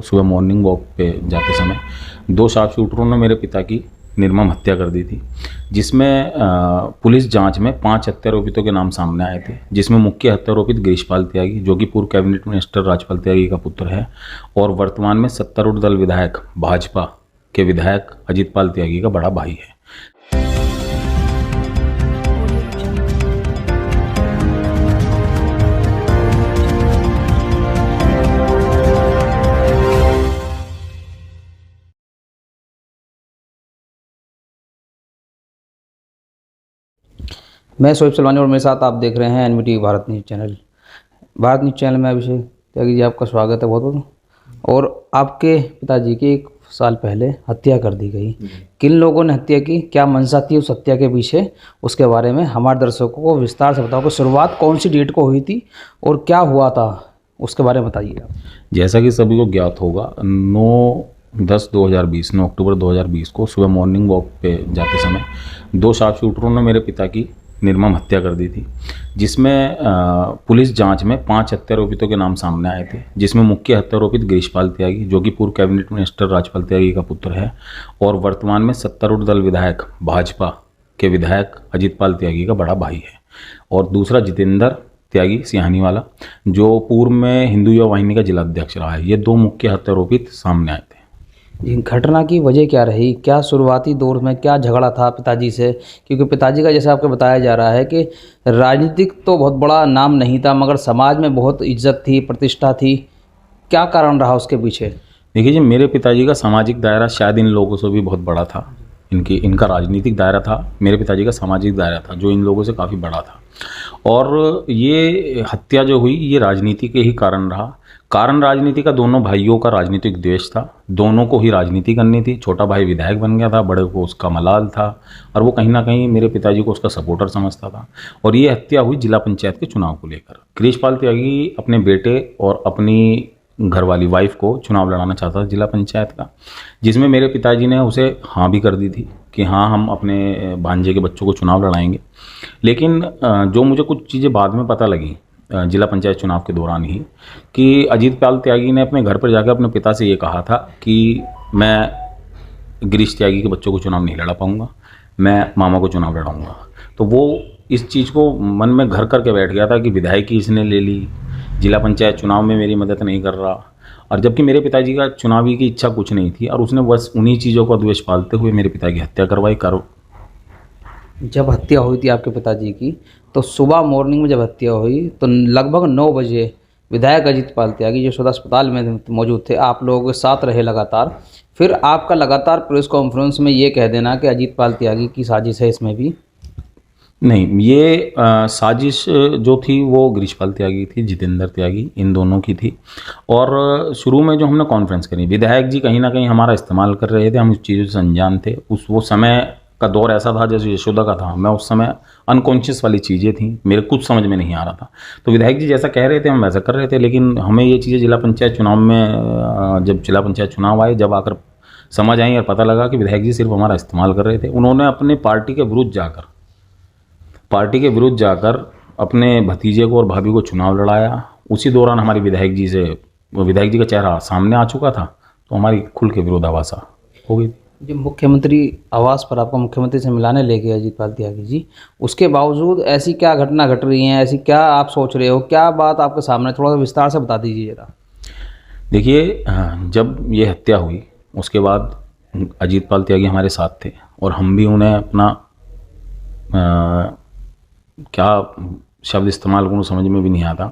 सुबह morning walk पे जाते समय दो शार्प शूटरों ने मेरे पिता की निर्मम हत्या कर दी थी, जिसमें पुलिस जांच में 5 हत्यारोपितों के नाम सामने आए थे, जिसमें मुख्य हत्यारोपित गिरीशपाल त्यागी जो कि पूर्व कैबिनेट मिनिस्टर राजपाल त्यागी का पुत्र है और वर्तमान में सत्तारूढ़ दल विधायक भाजपा के विधायक अजीतपाल त्यागी का बड़ा भाई है। मैं शोएब सलवानी और मेरे साथ आप देख रहे हैं NVTV Bharat news channel. Bharat news channel में अभिषेक त्यागी जी आपका स्वागत है बहुत बहुत। और आपके पिताजी की 1 साल पहले हत्या कर दी गई, किन लोगों ने हत्या की, क्या मंशा थी उस हत्या के पीछे, उसके बारे में हमारे दर्शकों को विस्तार से बताओ कि शुरुआत कौन सी डेट को हुई थी और क्या हुआ था, उसके बारे में बताइए आप। जैसा कि सभी को ज्ञात होगा, 9 अक्टूबर 2020 को सुबह मॉर्निंग वॉक पे जाते समय दो शार्प शूटरों ने मेरे पिता की निर्मम हत्या कर दी थी, जिसमें पुलिस जांच में 5 हत्यारोपितों के नाम सामने आए थे, जिसमें मुख्य हत्यारोपित गिरीशपाल त्यागी जो कि पूर्व कैबिनेट मिनिस्टर राजपाल त्यागी का पुत्र है और वर्तमान में सत्तारूढ़ दल विधायक भाजपा के विधायक अजीतपाल त्यागी का बड़ा भाई है, और दूसरा जितेंद्र त्यागी सिहानी वाला जो पूर्व में हिंदू युवा वाहिनी का जिला अध्यक्ष रहा है। ये 2 मुख्य हत्यारोपित सामने आए थे। घटना की वजह क्या रही, क्या शुरुआती दौर में क्या झगड़ा था पिताजी से, क्योंकि पिताजी का जैसे आपको बताया जा रहा है कि राजनीतिक तो बहुत बड़ा नाम नहीं था मगर समाज में बहुत इज्जत थी, प्रतिष्ठा थी, क्या कारण रहा उसके पीछे? देखिए जी, मेरे पिताजी का सामाजिक दायरा शायद इन लोगों से भी बहुत बड़ा था। इनका राजनीतिक दायरा था, मेरे पिताजी का सामाजिक दायरा था जो इन लोगों से काफ़ी बड़ा था। और ये हत्या जो हुई ये राजनीति के ही कारण रहा। कारण राजनीति का, दोनों भाइयों का राजनीतिक द्वेष था, दोनों को ही राजनीति करनी थी। छोटा भाई विधायक बन गया था, बड़े को उसका मलाल था और वो कहीं ना कहीं मेरे पिताजी को उसका सपोर्टर समझता था। और ये हत्या हुई जिला पंचायत के चुनाव को लेकर। गिरीशपाल त्यागी अपने बेटे और अपनी घरवाली वाइफ को चुनाव लड़ाना चाहता था जिला पंचायत का, जिसमें मेरे पिताजी ने उसे हाँ भी कर दी थी कि हाँ हम अपने भांजे के बच्चों को चुनाव लड़ाएंगे। लेकिन जो मुझे कुछ चीज़ें बाद में पता लगी जिला पंचायत चुनाव के दौरान ही, कि अजीतपाल त्यागी ने अपने घर पर जाकर अपने पिता से ये कहा था कि मैं गिरीश त्यागी के बच्चों को चुनाव नहीं लड़ा पाऊँगा, मैं मामा को चुनाव लड़ाऊँगा। तो वो इस चीज़ को मन में घर करके बैठ गया था कि विधायकी इसने ले ली, जिला पंचायत चुनाव में मेरी मदद नहीं कर रहा, और जबकि मेरे पिताजी का चुनावी की इच्छा कुछ नहीं थी और उसने बस उन्हीं चीज़ों का द्वेष पालते हुए मेरे पिता की हत्या करवाई। जब हत्या हुई थी आपके पिताजी की तो सुबह मॉर्निंग में जब हत्या हुई तो लगभग 9 बजे विधायक अजीतपाल त्यागी जो सदर अस्पताल में मौजूद थे, आप लोगों के साथ रहे लगातार। फिर आपका लगातार प्रेस कॉन्फ्रेंस में ये कह देना कि अजीतपाल त्यागी की साजिश है, इसमें भी नहीं, ये साजिश जो थी वो गिरीशपाल त्यागी थी, जितेंद्र त्यागी, इन दोनों की थी। और शुरू में जो हमने कॉन्फ्रेंस करी, विधायक जी कहीं ना कहीं हमारा इस्तेमाल कर रहे थे, हम उस चीज़ों से अनजान थे। वो समय का दौर ऐसा था जैसे यशोदा का था, मैं उस समय अनकॉन्शियस वाली चीज़ें थी, मेरे कुछ समझ में नहीं आ रहा था। तो विधायक जी जैसा कह रहे थे हम वैसा कर रहे थे, लेकिन हमें ये चीज़ें जिला पंचायत चुनाव में, जब जिला पंचायत चुनाव आए, जब आकर समझ आई और पता लगा कि विधायक जी सिर्फ हमारा इस्तेमाल कर रहे थे। उन्होंने अपने पार्टी के विरुद्ध जाकर अपने भतीजे को और भाभी को चुनाव लड़ाया। उसी दौरान हमारी विधायक जी का चेहरा सामने आ चुका था, तो हमारी खुल के विरोधाभासा हो गई। जो मुख्यमंत्री आवास पर आपको मुख्यमंत्री से मिलाने ले गए अजीतपाल त्यागी जी, उसके बावजूद ऐसी क्या घटना घट रही हैं, ऐसी क्या आप सोच रहे हो, क्या बात आपके सामने, थोड़ा सा विस्तार से बता दीजिए जरा। देखिए, जब ये हत्या हुई उसके बाद अजीतपाल त्यागी हमारे साथ थे और हम भी उन्हें अपना क्या शब्द इस्तेमाल करूँ समझ में भी नहीं आता।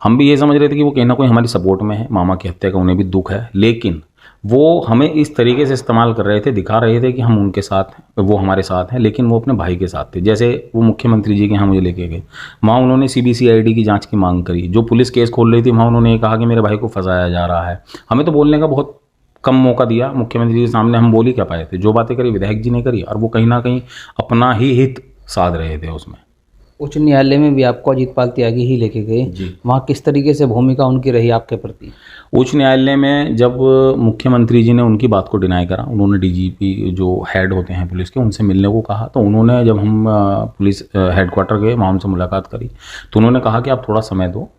हम भी ये समझ रहे थे कि वो कहीं ना कहीं हमारी सपोर्ट में है, मामा की हत्या का उन्हें भी दुख है, लेकिन वो हमें इस तरीके से इस्तेमाल कर रहे थे, दिखा रहे थे कि हम उनके साथ हैं, वो हमारे साथ हैं, लेकिन वो अपने भाई के साथ थे। जैसे वो मुख्यमंत्री जी के यहाँ मुझे लेके गए, वहाँ उन्होंने CBCID की जांच की मांग करी। जो पुलिस केस खोल रही थी वहाँ उन्होंने ये कहा कि मेरे भाई को फंसाया जा रहा है। हमें तो बोलने का बहुत कम मौका दिया मुख्यमंत्री जी के सामने, हम बोल ही क्या पाए थे। जो बातें करी विधायक जी ने करी, और वो कहीं ना कहीं अपना ही हित साध रहे थे उसमें। उच्च न्यायालय में भी आपको अजीतपाल त्यागी ही लेके गए जी। वहाँ किस तरीके से भूमिका उनकी रही आपके प्रति? उच्च न्यायालय में जब मुख्यमंत्री जी ने उनकी बात को डिनाई करा, उन्होंने DGP जो हेड होते हैं पुलिस के उनसे मिलने को कहा, तो उन्होंने, जब हम पुलिस हेडक्वार्टर गए वहाँ उनसे मुलाकात करी, तो उन्होंने कहा कि आप थोड़ा समय दो,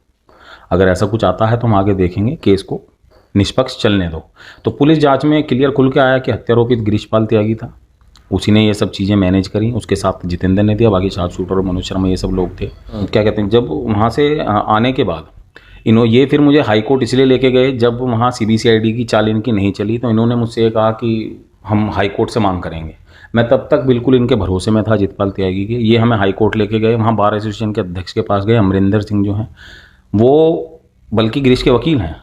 अगर ऐसा कुछ आता है तो हम आगे देखेंगे केस को, निष्पक्ष चलने दो। तो पुलिस जांच में क्लियर खुल के आया कि हत्यारोपित गिरीशपाल त्यागी था, उसी ने ये सब चीज़ें मैनेज करी, उसके साथ जितेंद्र ने दिया, बाकी शार्प शूटर और मनोज शर्मा ये सब लोग थे। क्या कहते हैं, जब वहाँ से आने के बाद ये फिर मुझे हाई कोर्ट इसलिए लेके गए, जब वहाँ CBCID की चाल इनकी नहीं चली तो इन्होंने मुझसे ये कहा कि हम हाई कोर्ट से मांग करेंगे। मैं तब तक बिल्कुल इनके भरोसे में था अजितपाल त्यागी के। ये हमें हाई कोर्ट लेके गए, वहाँ बार एसोसिएशन के अध्यक्ष के पास गए, अमरिंदर सिंह जो हैं वो बल्कि गिरीश के वकील हैं,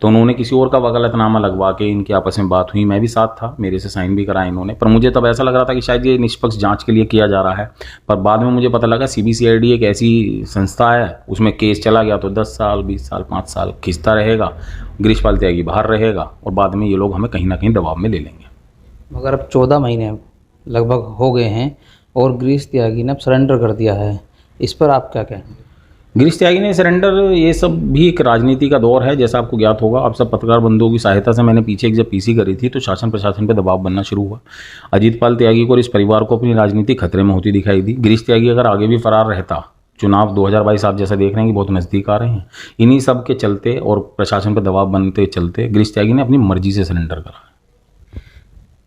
तो उन्होंने किसी और का वकालतनामा लगवा के इनकी आपस में बात हुई, मैं भी साथ था, मेरे से साइन भी कराए इन्होंने। पर मुझे तब ऐसा लग रहा था कि शायद ये निष्पक्ष जांच के लिए किया जा रहा है, पर बाद में मुझे पता लगा CBCID एक ऐसी संस्था है, उसमें केस चला गया तो 10 साल 20 साल 5 साल खिंचता रहेगा, गिरीशपाल त्यागी बाहर रहेगा और बाद में ये लोग हमें कहीं ना कहीं दबाव में ले लेंगे। मगर अब 14 महीने लगभग हो गए हैं और गिरीश त्यागी ने अब सरेंडर कर दिया है, इस पर आप क्या कहेंगे? गिरीश त्यागी ने सरेंडर, ये सब भी एक राजनीति का दौर है, जैसा आपको ज्ञात होगा। आप सब पत्रकार बंधुओं की सहायता से मैंने पीछे एक जब PC करी थी तो शासन प्रशासन पे दबाव बनना शुरू हुआ। अजितपाल त्यागी को और इस परिवार को अपनी राजनीति खतरे में होती दिखाई दी। गिरीश त्यागी अगर आगे भी फरार रहता, चुनाव 2022 आप जैसा देख रहे हैं कि बहुत नज़दीक आ रहे हैं, इन्हीं सब के चलते और प्रशासन पर दबाव बनते चलते गिरीश त्यागी ने अपनी मर्जी से सरेंडर करा।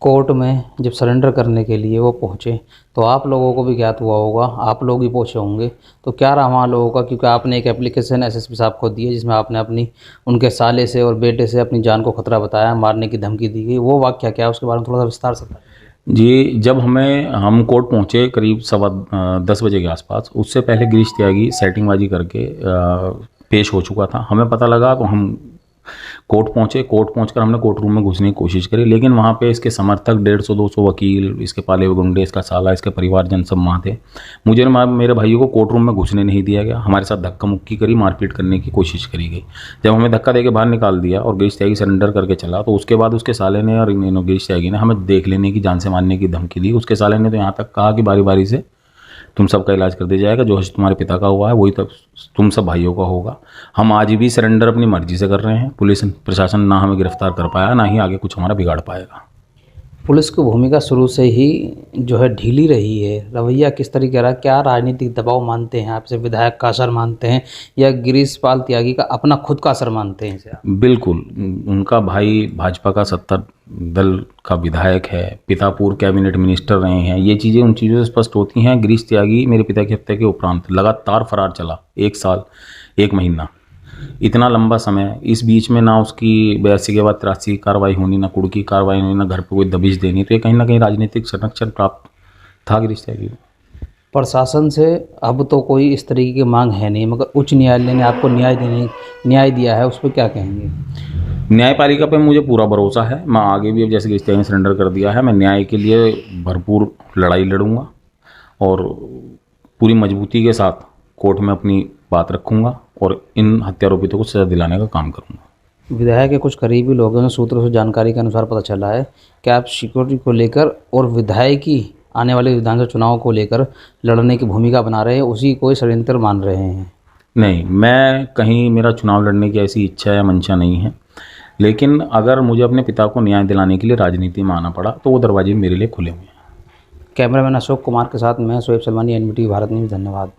कोर्ट में जब सरेंडर करने के लिए वो पहुँचे तो आप लोगों को भी ज्ञात हुआ होगा, आप लोग ही पहुँचे होंगे, तो क्या रहा वहाँ लोगों का? क्योंकि आपने एक एप्लीकेशन SSP साहब को दी है जिसमें आपने अपनी उनके साले से और बेटे से अपनी जान को खतरा बताया, मारने की धमकी दी गई, वो वाक़या क्या है उसके बारे में थोड़ा सा विस्तार से बताइए। जी, जब हम कोर्ट पहुँचे करीब 10:15 बजे के आसपास, उससे पहले गिरीश त्यागी सेटिंगबाजी करके पेश हो चुका था। हमें पता लगा तो हम कोर्ट पहुँचे। कोर्ट पहुँचकर हमने कोर्ट रूम में घुसने की कोशिश करी, लेकिन वहाँ पे इसके समर्थक 150-200 वकील, इसके पाले हुए गुंडे, इसका साला, इसके परिवारजन सब वहाँ थे। मुझे मेरे भाइयों को कोर्ट रूम में घुसने नहीं दिया गया, हमारे साथ धक्का मुक्की करी, मारपीट करने की कोशिश करी गई। जब हमें धक्का देके बाहर निकाल दिया और गिरीश त्यागी सरेंडर करके चला, तो उसके बाद उसके साले ने और गिरीश त्यागी ने हमें देख लेने की, जान से मारने की धमकी दी। उसके साले ने तो यहाँ तक कहा कि बारी बारी से तुम सबका इलाज कर दिया जाएगा, जो तुम्हारे पिता का हुआ है वही तब तुम सब भाइयों का होगा। हम आज भी सरेंडर अपनी मर्जी से कर रहे हैं। पुलिस प्रशासन ना हमें गिरफ्तार कर पाया, ना ही आगे कुछ हमारा बिगाड़ पाएगा। पुलिस की भूमिका शुरू से ही जो है ढीली रही है, रवैया किस तरीके रहा? क्या राजनीतिक दबाव मानते हैं आपसे, विधायक का असर मानते हैं, या गिरीशपाल त्यागी का अपना खुद का असर मानते हैं इसे आप? बिल्कुल, उनका भाई भाजपा का 70 दल का विधायक है, पिता पूर्व कैबिनेट मिनिस्टर रहे हैं, ये चीज़ें उन चीज़ों से स्पष्ट होती हैं। गिरीश त्यागी मेरे पिता की हत्या के उपरांत लगातार फरार चला, 1 साल 1 महीना, इतना लंबा समय। इस बीच में ना उसकी 82 के बाद 83 की कार्रवाई होनी, ना कुड़ की कार्रवाई होनी, ना घर पे कोई दबिश देनी, तो ये कहीं ना कहीं राजनीतिक संरक्षण प्राप्त था गिरीश त्यागी। प्रशासन से अब तो कोई इस तरीके की मांग है नहीं, मगर उच्च न्यायालय ने आपको न्याय दिया है, उस पर क्या कहेंगे? न्यायपालिका पे मुझे पूरा भरोसा है। मैं आगे भी, अब जैसे गिरीश त्यागी ने सरेंडर कर दिया है, मैं न्याय के लिए भरपूर लड़ाई लड़ूंगा और पूरी मजबूती के साथ कोर्ट में अपनी बात रखूंगा और इन हत्यारोपितों को सजा दिलाने का काम करूंगा। विधायक के कुछ करीबी लोगों ने सूत्रों से जानकारी के अनुसार पता चला है कि आप सिक्योरिटी को लेकर और विधायक की आने वाले विधानसभा चुनाव को लेकर लड़ने की भूमिका बना रहे हैं, उसी कोई षड्यंत्र मान रहे हैं? नहीं, मैं कहीं मेरा चुनाव लड़ने की ऐसी इच्छा या मंशा नहीं है, लेकिन अगर मुझे अपने पिता को न्याय दिलाने के लिए राजनीति में आना पड़ा तो वो दरवाजे मेरे लिए खुले हुए हैं। कैमरामैन अशोक कुमार के साथ मैं शोएब सलमानी, NBTV भारत न्यूज़। धन्यवाद।